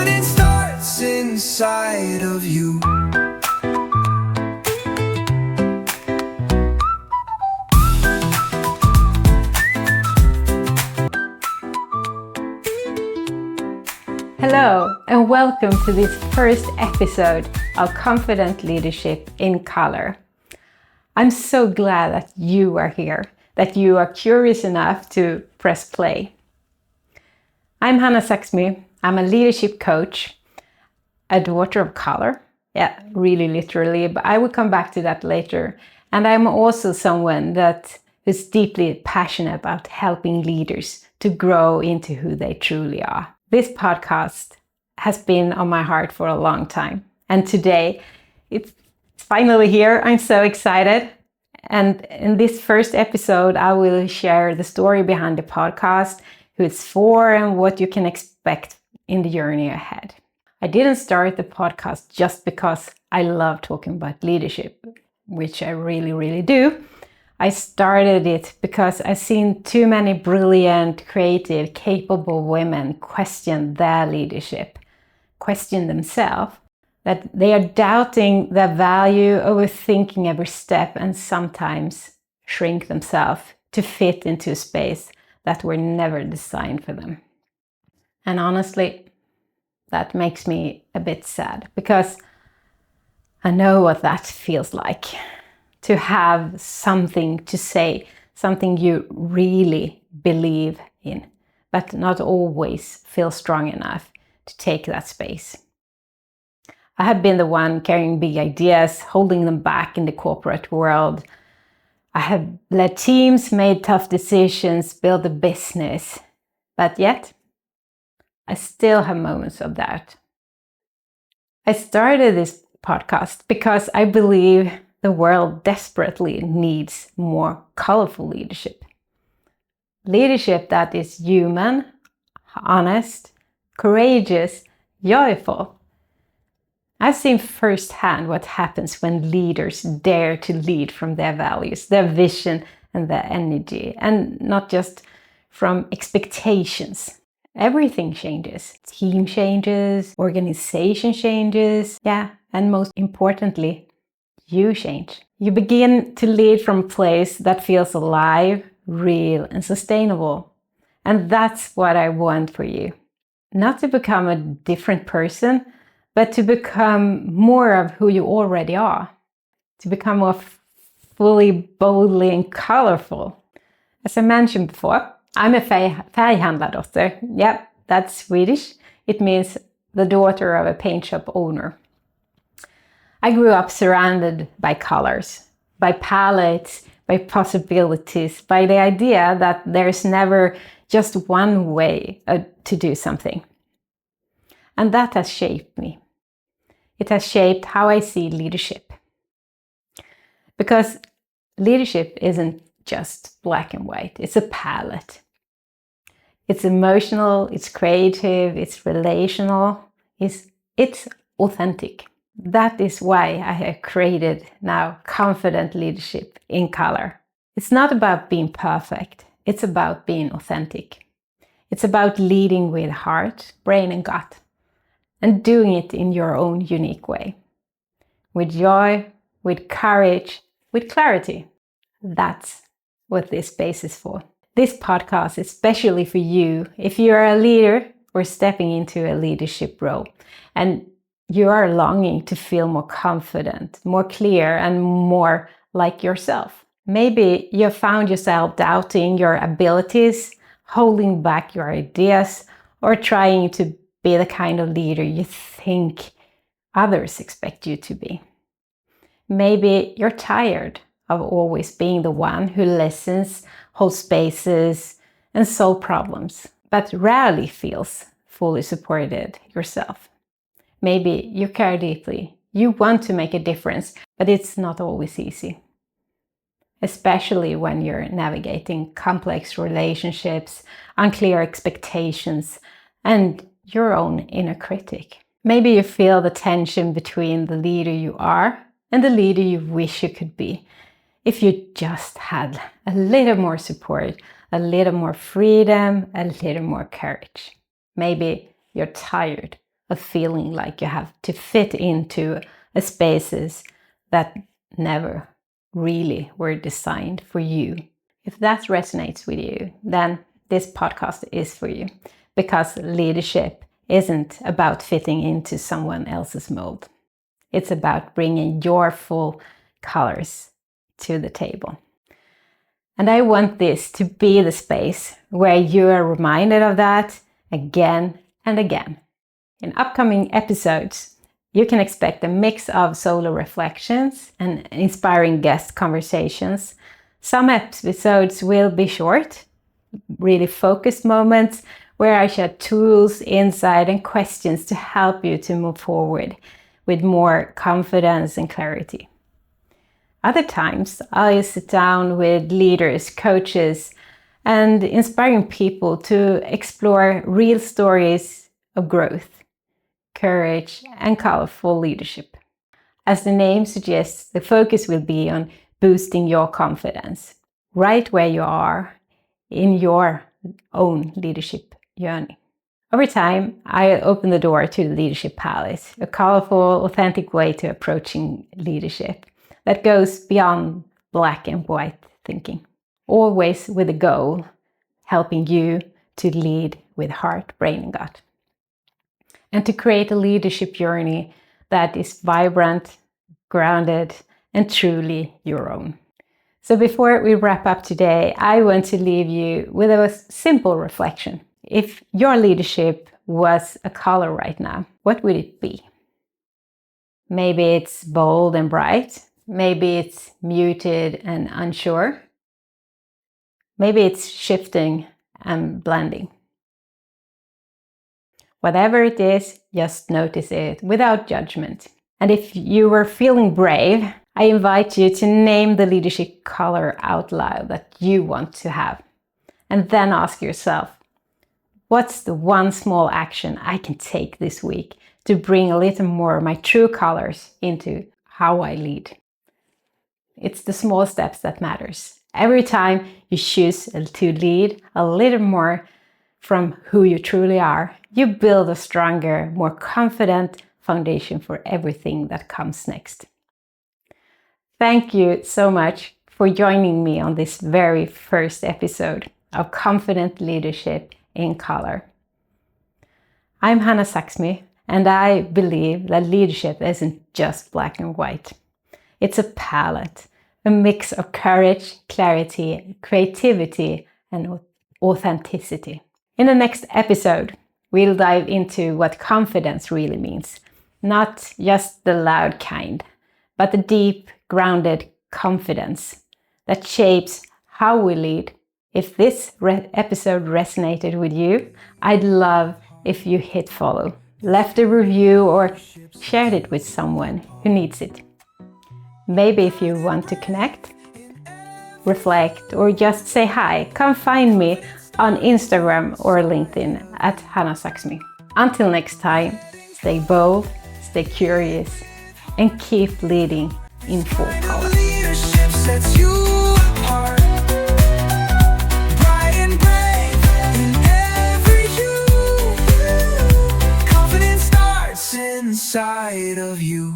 Confidence starts inside of you. Hello and welcome to this first episode of Confident Leadership in Color. I'm so glad that you are here, that you are curious enough to press play. I'm Hannah Saxmy. I'm a leadership coach, a daughter of color. Yeah, really literally, but I will come back to that later. And I'm also someone that is deeply passionate about helping leaders to grow into who they truly are. This podcast has been on my heart for a long time. And today it's finally here. I'm so excited. And in this first episode, I will share the story behind the podcast, who it's for, and what you can expect in the journey ahead. I didn't start the podcast just because I love talking about leadership, which I really, really do. I started it because I've seen too many brilliant, creative, capable women question their leadership, question themselves, that they are doubting their value, overthinking every step, and sometimes shrink themselves to fit into a space that were never designed for them. And honestly, that makes me a bit sad because I know what that feels like. To have something to say, something you really believe in, but not always feel strong enough to take that space. I have been the one carrying big ideas, holding them back in the corporate world. I have led teams, made tough decisions, built a business, but yet I still have moments of doubt. I started this podcast because I believe the world desperately needs more colorful leadership. Leadership that is human, honest, courageous, joyful. I've seen firsthand what happens when leaders dare to lead from their values, their vision, and their energy, and not just from expectations. Everything changes. Team changes, organization changes, and most importantly, you change. You begin to lead from a place that feels alive, real, and sustainable. And that's what I want for you. Not to become a different person, but to become more of who you already are. To become more fully, boldly, and colorful. As I mentioned before, I'm a färghandlardotter. Yep, that's Swedish. It means the daughter of a paint shop owner. I grew up surrounded by colors, by palettes, by possibilities, by the idea that there's never just one way to do something. And that has shaped me. It has shaped how I see leadership. Because leadership isn't just black and white, it's a palette. It's emotional, it's creative, it's relational, it's authentic. That is why I have created now Confident Leadership in Color. It's not about being perfect, it's about being authentic. It's about leading with heart, brain, and gut, and doing it in your own unique way. With joy, with courage, with clarity. That's what this space is for. This podcast is especially for you if you are a leader or stepping into a leadership role and you are longing to feel more confident, more clear, and more like yourself. Maybe you found yourself doubting your abilities, holding back your ideas, or trying to be the kind of leader you think others expect you to be. Maybe you're tired of always being the one who listens, holds spaces, and solves problems, but rarely feels fully supported yourself. Maybe you care deeply, you want to make a difference, but it's not always easy. Especially when you're navigating complex relationships, unclear expectations, and your own inner critic. Maybe you feel the tension between the leader you are and the leader you wish you could be. If you just had a little more support, a little more freedom, a little more courage. Maybe you're tired of feeling like you have to fit into a spaces that never really were designed for you. If that resonates with you, then this podcast is for you, because leadership isn't about fitting into someone else's mold. It's about bringing your full colors to the table. And I want this to be the space where you are reminded of that again and again. In upcoming episodes, you can expect a mix of solo reflections and inspiring guest conversations. Some episodes will be short, really focused moments where I share tools, insight, and questions to help you to move forward with more confidence and clarity. Other times, I sit down with leaders, coaches, and inspiring people to explore real stories of growth, courage, and colorful leadership. As the name suggests, the focus will be on boosting your confidence right where you are in your own leadership journey. Over time, I opened the door to the Leadership Palace, a colorful, authentic way to approaching leadership that goes beyond black and white thinking, always with a goal, helping you to lead with heart, brain, and gut, and to create a leadership journey that is vibrant, grounded, and truly your own. So before we wrap up today, I want to leave you with a simple reflection. If your leadership was a color right now, what would it be? Maybe it's bold and bright. Maybe it's muted and unsure. Maybe it's shifting and blending. Whatever it is, just notice it without judgment. And if you were feeling brave, I invite you to name the leadership color out loud that you want to have. And then ask yourself, what's the one small action I can take this week to bring a little more of my true colors into how I lead? It's the small steps that matters. Every time you choose to lead a little more from who you truly are, you build a stronger, more confident foundation for everything that comes next. Thank you so much for joining me on this very first episode of Confident Leadership in Color. I'm Hannah Saxmy, and I believe that leadership isn't just black and white. It's a palette, a mix of courage, clarity, creativity, and authenticity. In the next episode, we'll dive into what confidence really means. Not just the loud kind, but the deep, grounded confidence that shapes how we lead. If this episode resonated with you, I'd love if you hit follow, left a review, or shared it with someone who needs it. Maybe if you want to connect, reflect, or just say hi, come find me on Instagram or LinkedIn at Hannah Saxmy. Until next time, stay bold, stay curious, and keep leading in full color. Leadership sets you apart. Bright and brave in every you. Confidence starts inside of you.